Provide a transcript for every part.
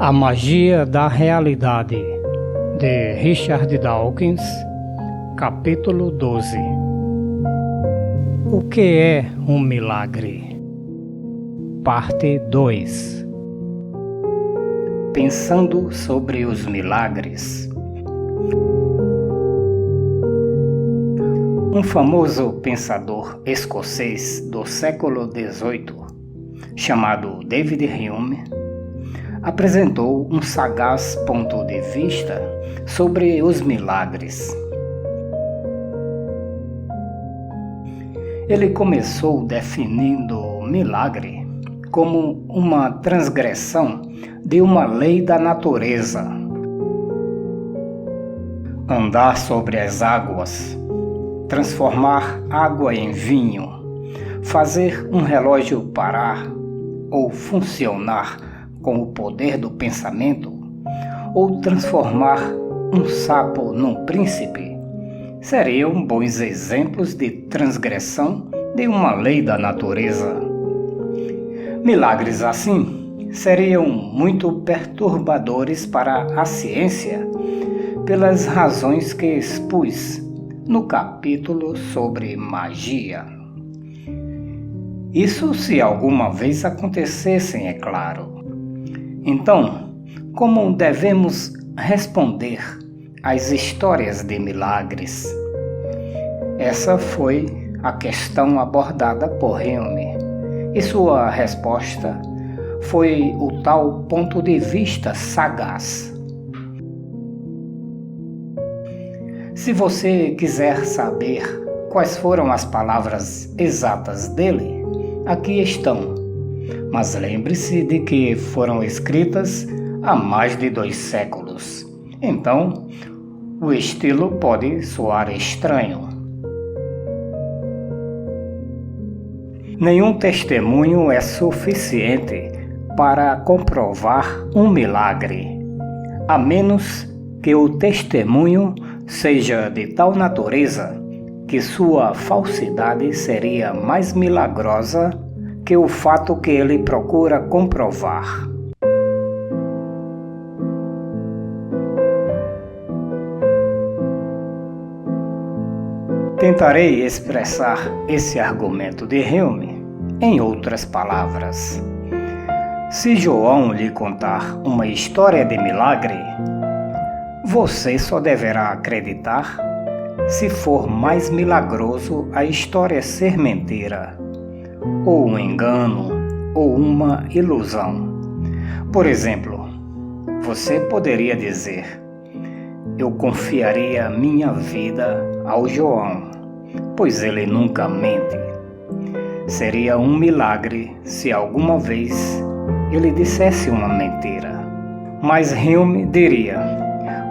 A Magia da Realidade, de Richard Dawkins, capítulo 12. O que é um milagre? Parte 2. Pensando sobre os milagres. Um famoso pensador escocês do século XVIII, chamado David Hume, apresentou um sagaz ponto de vista sobre os milagres. Ele começou definindo milagre como uma transgressão de uma lei da natureza. Andar sobre as águas, transformar água em vinho, fazer um relógio parar ou funcionar com o poder do pensamento, ou transformar um sapo num príncipe, seriam bons exemplos de transgressão de uma lei da natureza. Milagres assim seriam muito perturbadores para a ciência, pelas razões que expus no capítulo sobre magia. Isso se alguma vez acontecessem, é claro. Então, como devemos responder às histórias de milagres? Essa foi a questão abordada por Hume, e sua resposta foi o tal ponto de vista sagaz. Se você quiser saber quais foram as palavras exatas dele, aqui estão. Mas lembre-se de que foram escritas há mais de 2 séculos. Então, o estilo pode soar estranho. Nenhum testemunho é suficiente para comprovar um milagre, a menos que o testemunho seja de tal natureza que sua falsidade seria mais milagrosa que o fato que ele procura comprovar. Tentarei expressar esse argumento de Hume em outras palavras. Se João lhe contar uma história de milagre, você só deverá acreditar se for mais milagroso a história ser mentira, ou um engano, ou uma ilusão. Por exemplo, você poderia dizer: eu confiaria minha vida ao João, pois ele nunca mente. Seria um milagre se alguma vez ele dissesse uma mentira. Mas Hume diria: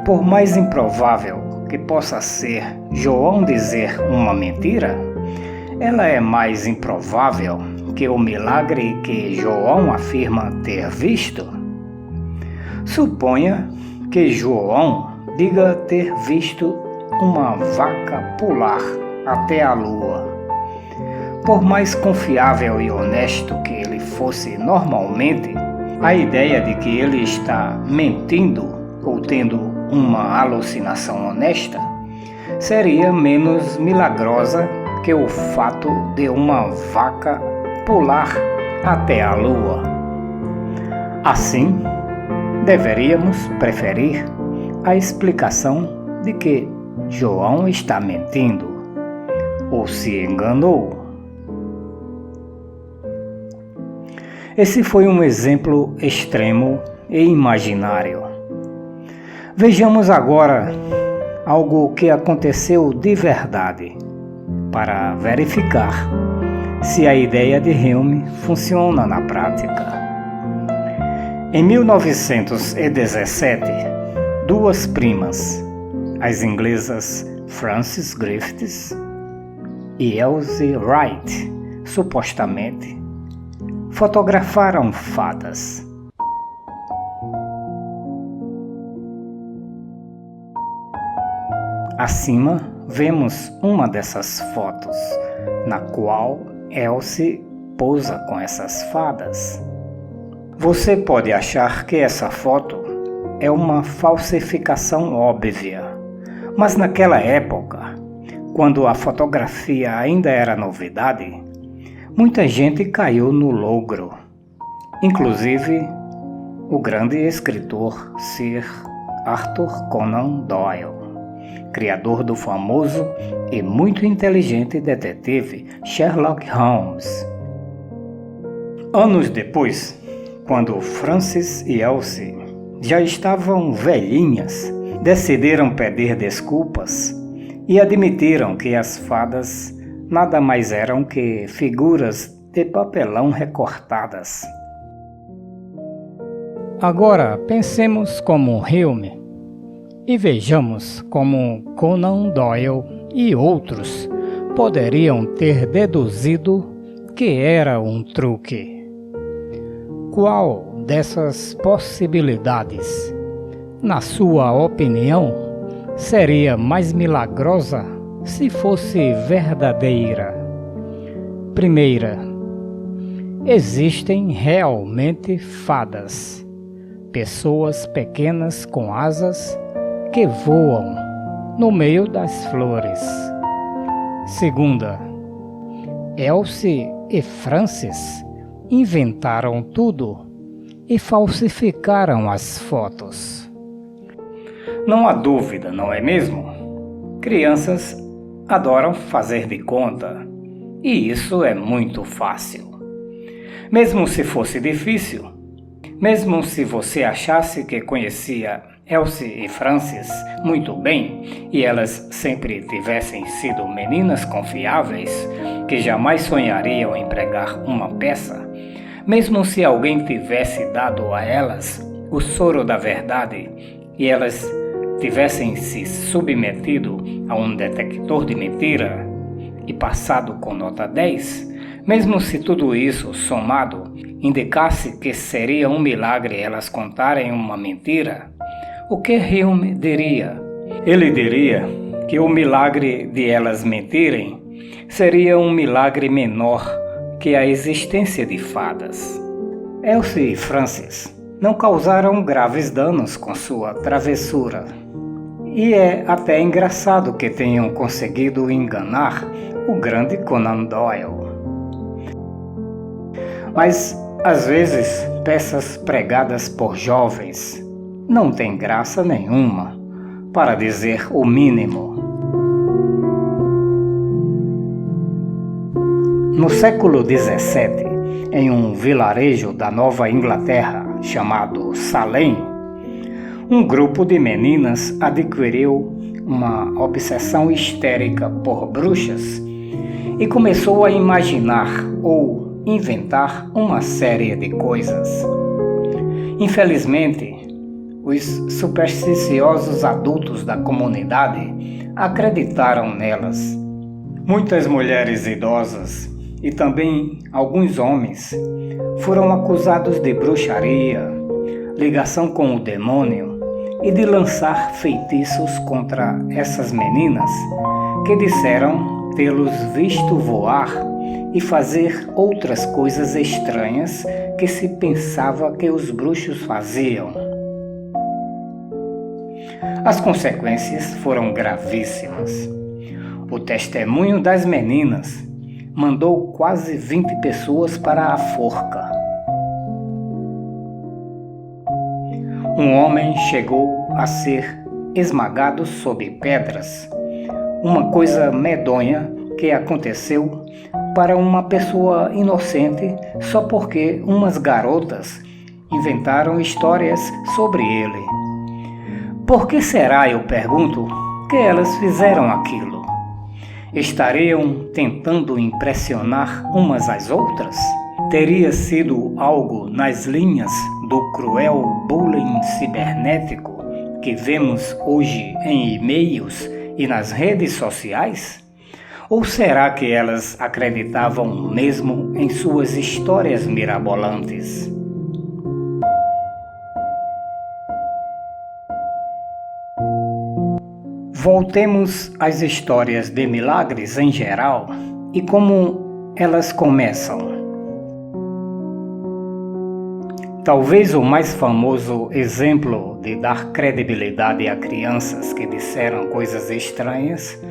por mais improvável que possa ser João dizer uma mentira, ela é mais improvável que o milagre que João afirma ter visto. Suponha que João diga ter visto uma vaca pular até a lua. Por mais confiável e honesto que ele fosse normalmente, a ideia de que ele está mentindo ou tendo uma alucinação honesta seria menos milagrosa que o fato de uma vaca pular até a lua. Assim, deveríamos preferir a explicação de que João está mentindo ou se enganou. Esse foi um exemplo extremo e imaginário. Vejamos agora algo que aconteceu de verdade, para verificar se a ideia de Hume funciona na prática. Em 1917, 2 primas, as inglesas Frances Griffiths e Elsie Wright, supostamente, fotografaram fadas. Acima vemos uma dessas fotos, na qual Elsie posa com essas fadas. Você pode achar que essa foto é uma falsificação óbvia, mas naquela época, quando a fotografia ainda era novidade, muita gente caiu no logro, inclusive o grande escritor Sir Arthur Conan Doyle, criador do famoso e muito inteligente detetive Sherlock Holmes. Anos depois, quando Frances e Elsie já estavam velhinhas, decidiram pedir desculpas e admitiram que as fadas nada mais eram que figuras de papelão recortadas. Agora pensemos como Hume e vejamos como Conan Doyle e outros poderiam ter deduzido que era um truque. Qual dessas possibilidades, na sua opinião, seria mais milagrosa se fosse verdadeira? Primeira, existem realmente fadas, pessoas pequenas com asas que voam no meio das flores. Segunda, Elsie e Frances inventaram tudo e falsificaram as fotos. Não há dúvida, não é mesmo? Crianças adoram fazer de conta, e isso é muito fácil. Mesmo se fosse difícil, mesmo se você achasse que conhecia Elsie e Frances muito bem e elas sempre tivessem sido meninas confiáveis que jamais sonhariam em pregar uma peça, mesmo se alguém tivesse dado a elas o soro da verdade e elas tivessem se submetido a um detector de mentira e passado com nota 10, mesmo se tudo isso somado indicasse que seria um milagre elas contarem uma mentira, o que Hume diria? Ele diria que o milagre de elas mentirem seria um milagre menor que a existência de fadas. Elsie e Frances não causaram graves danos com sua travessura. E é até engraçado que tenham conseguido enganar o grande Conan Doyle. Mas, às vezes, peças pregadas por jovens não têm graça nenhuma, para dizer o mínimo. No século XVII, em um vilarejo da Nova Inglaterra chamado Salem, um grupo de meninas adquiriu uma obsessão histérica por bruxas e começou a imaginar ou inventar uma série de coisas. Infelizmente, os supersticiosos adultos da comunidade acreditaram nelas. Muitas mulheres idosas e também alguns homens foram acusados de bruxaria, ligação com o demônio e de lançar feitiços contra essas meninas que disseram tê-los visto voar e fazer outras coisas estranhas que se pensava que os bruxos faziam. As consequências foram gravíssimas. O testemunho das meninas mandou quase 20 pessoas para a forca. Um homem chegou a ser esmagado sob pedras, uma coisa medonha que aconteceu para uma pessoa inocente só porque umas garotas inventaram histórias sobre ele. Por que será, eu pergunto, que elas fizeram aquilo? Estariam tentando impressionar umas às outras? Teria sido algo nas linhas do cruel bullying cibernético que vemos hoje em e-mails e nas redes sociais? Ou será que elas acreditavam mesmo em suas histórias mirabolantes? Voltemos às histórias de milagres em geral e como elas começam. Talvez o mais famoso exemplo de dar credibilidade a crianças que disseram coisas estranhas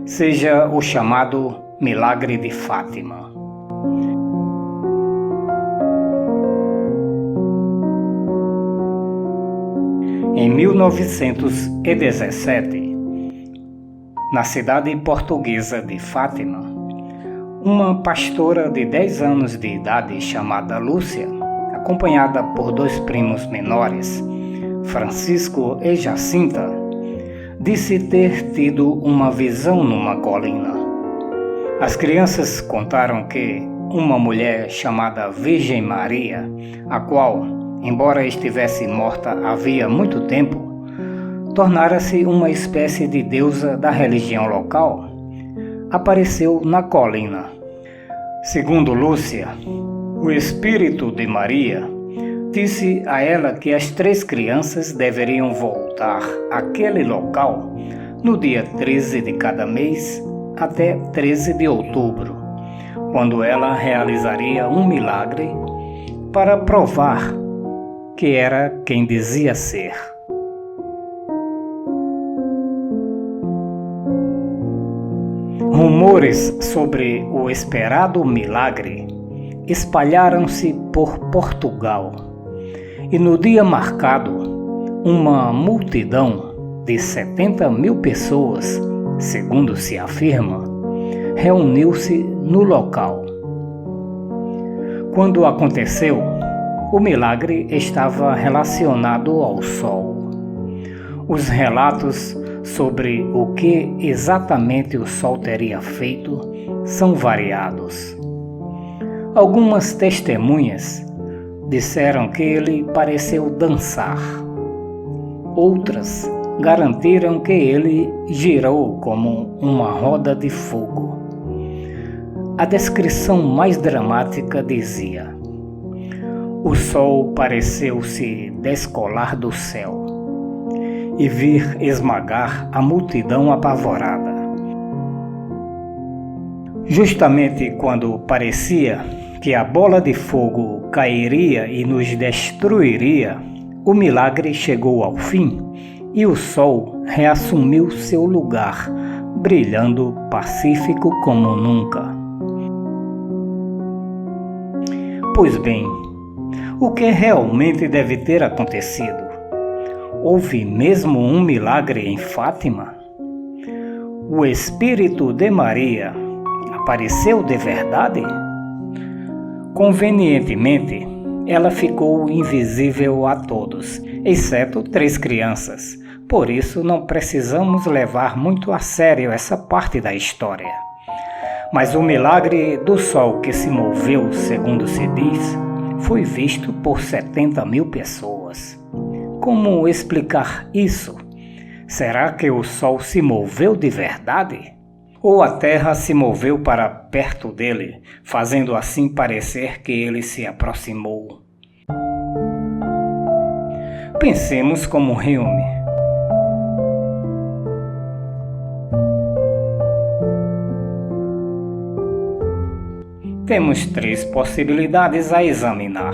seja o chamado Milagre de Fátima. Em 1917, na cidade portuguesa de Fátima, uma pastora de 10 anos de idade chamada Lúcia, acompanhada por 2 primos menores, Francisco e Jacinta, disse ter tido uma visão numa colina. As crianças contaram que uma mulher chamada Virgem Maria, a qual, embora estivesse morta havia muito tempo, tornara-se uma espécie de deusa da religião local, apareceu na colina. Segundo Lúcia, o espírito de Maria disse a ela que as 3 crianças deveriam voltar àquele local no dia 13 de cada mês até 13 de outubro, quando ela realizaria um milagre para provar que era quem dizia ser. Rumores sobre o esperado milagre espalharam-se por Portugal, e no dia marcado, uma multidão de 70.000 pessoas, segundo se afirma, reuniu-se no local. Quando aconteceu, o milagre estava relacionado ao sol. Os relatos sobre o que exatamente o sol teria feito são variados. Algumas testemunhas disseram que ele pareceu dançar. Outras garantiram que ele girou como uma roda de fogo. A descrição mais dramática dizia: o sol pareceu se descolar do céu e vir esmagar a multidão apavorada. Justamente quando parecia que a bola de fogo cairia e nos destruiria, o milagre chegou ao fim e o sol reassumiu seu lugar, brilhando pacífico como nunca. Pois bem, o que realmente deve ter acontecido? Houve mesmo um milagre em Fátima? O Espírito de Maria apareceu de verdade? Convenientemente, ela ficou invisível a todos, exceto 3 crianças. Por isso, não precisamos levar muito a sério essa parte da história. Mas o milagre do sol que se moveu, segundo se diz, foi visto por 70.000 pessoas. Como explicar isso? Será que o sol se moveu de verdade? Ou a terra se moveu para perto dele, fazendo assim parecer que ele se aproximou? Pensemos como Hume. Temos 3 possibilidades a examinar.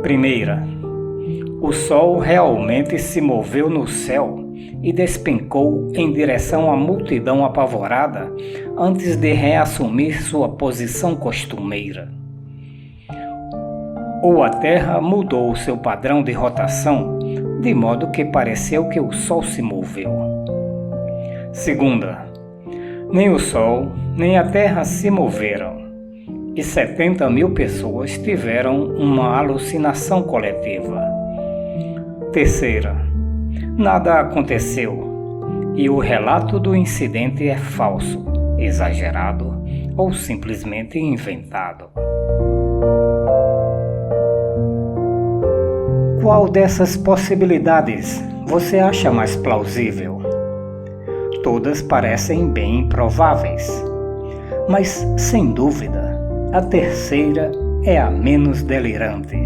Primeira, o sol realmente se moveu no céu e despencou em direção à multidão apavorada antes de reassumir sua posição costumeira. Ou a Terra mudou seu padrão de rotação, de modo que pareceu que o Sol se moveu. Segunda, nem o Sol nem a Terra se moveram, e 70.000 pessoas tiveram uma alucinação coletiva. Terceira, nada aconteceu e o relato do incidente é falso, exagerado ou simplesmente inventado. Qual dessas possibilidades você acha mais plausível? Todas parecem bem improváveis, mas sem dúvida, a terceira é a menos delirante,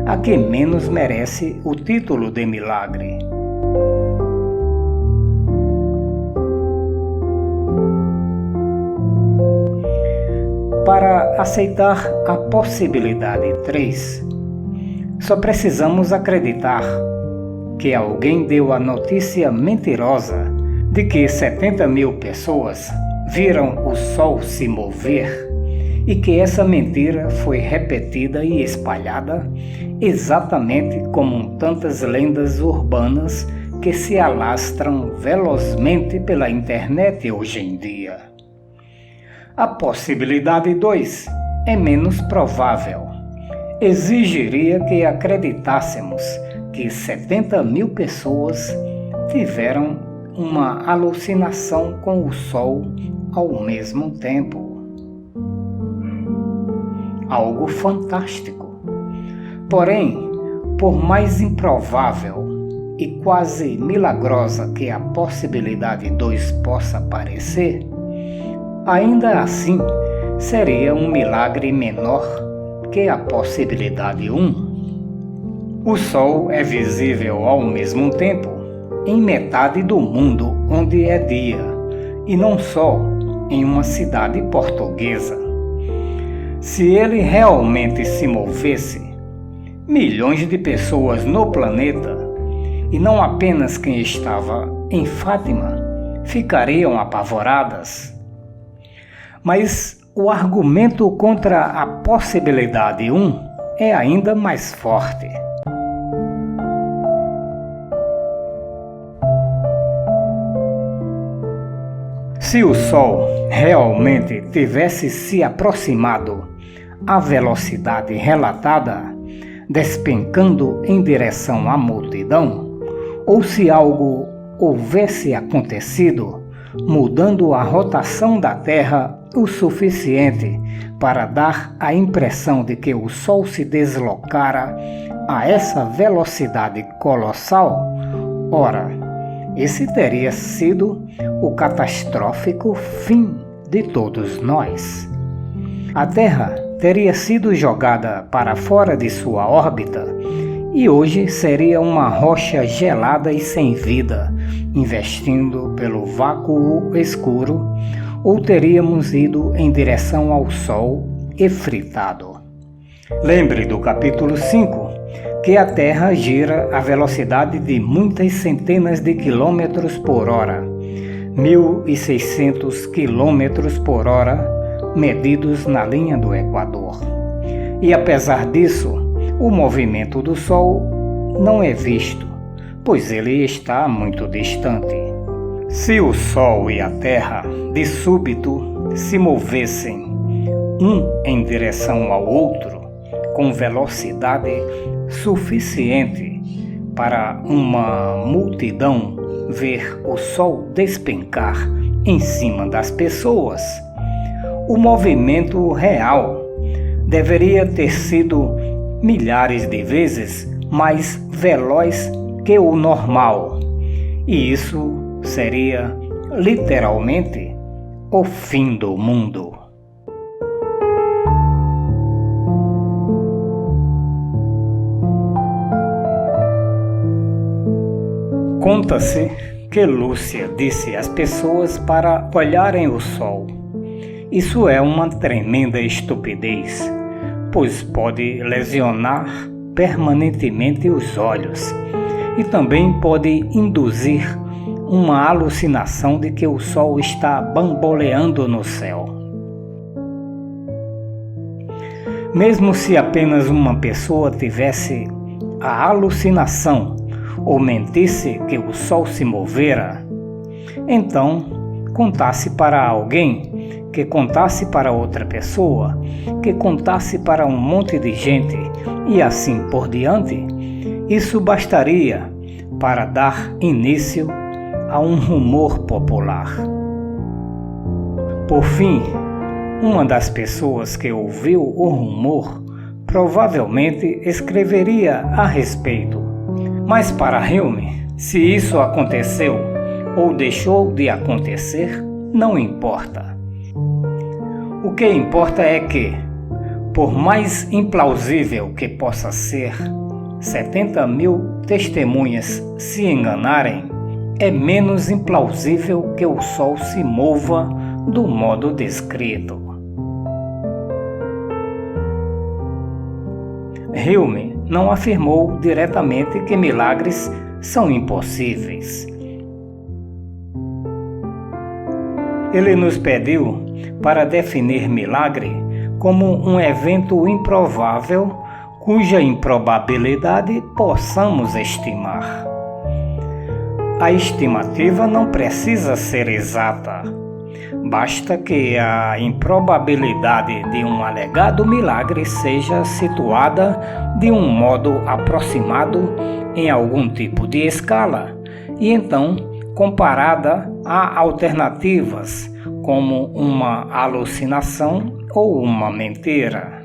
a que menos merece o título de milagre. Para aceitar a possibilidade 3, Só precisamos acreditar que alguém deu a notícia mentirosa de que 70 mil pessoas viram o Sol se mover e que essa mentira foi repetida e espalhada exatamente como tantas lendas urbanas que se alastram velozmente pela internet hoje em dia. A possibilidade 2 é menos provável. Exigiria que acreditássemos que 70 mil pessoas tiveram uma alucinação com o Sol ao mesmo tempo. Algo fantástico. Porém, por mais improvável e quase milagrosa que a possibilidade 2 possa parecer, ainda assim seria um milagre menor que a possibilidade 1. O Sol é visível ao mesmo tempo em metade do mundo onde é dia, e não só em uma cidade portuguesa. Se ele realmente se movesse, milhões de pessoas no planeta, e não apenas quem estava em Fátima, ficariam apavoradas. Mas o argumento contra a possibilidade 1 é ainda mais forte. Se o Sol realmente tivesse se aproximado à velocidade relatada, despencando em direção à multidão, ou se algo houvesse acontecido, mudando a rotação da Terra o suficiente para dar a impressão de que o Sol se deslocara a essa velocidade colossal, ora, esse teria sido o catastrófico fim de todos nós. A Terra teria sido jogada para fora de sua órbita e hoje seria uma rocha gelada e sem vida, investindo pelo vácuo escuro, ou teríamos ido em direção ao Sol e fritado. Lembre do capítulo 5, que a Terra gira à velocidade de muitas centenas de quilômetros por hora, 1.600 quilômetros por hora, medidos na linha do Equador. E apesar disso, o movimento do Sol não é visto, pois ele está muito distante. Se o Sol e a Terra, de súbito, se movessem um em direção ao outro, com velocidade suficiente para uma multidão ver o Sol despencar em cima das pessoas, o movimento real deveria ter sido milhares de vezes mais veloz que o normal, e isso seria literalmente o fim do mundo. Conta-se que Lúcia disse às pessoas para olharem o Sol. Isso é uma tremenda estupidez, pois pode lesionar permanentemente os olhos e também pode induzir uma alucinação de que o Sol está bamboleando no céu. Mesmo se apenas uma pessoa tivesse a alucinação ou mentisse que o Sol se movera, então contasse para alguém, que contasse para outra pessoa, que contasse para um monte de gente e assim por diante, isso bastaria para dar início a um rumor popular. Por fim, uma das pessoas que ouviu o rumor provavelmente escreveria a respeito. Mas para Hume, se isso aconteceu ou deixou de acontecer, não importa. O que importa é que, por mais implausível que possa ser, 70 mil testemunhas se enganarem, é menos implausível que o Sol se mova do modo descrito. Hume não afirmou diretamente que milagres são impossíveis. Ele nos pediu para definir milagre como um evento improvável cuja improbabilidade possamos estimar. A estimativa não precisa ser exata. Basta que a improbabilidade de um alegado milagre seja situada de um modo aproximado em algum tipo de escala e então comparada a alternativas como uma alucinação ou uma mentira.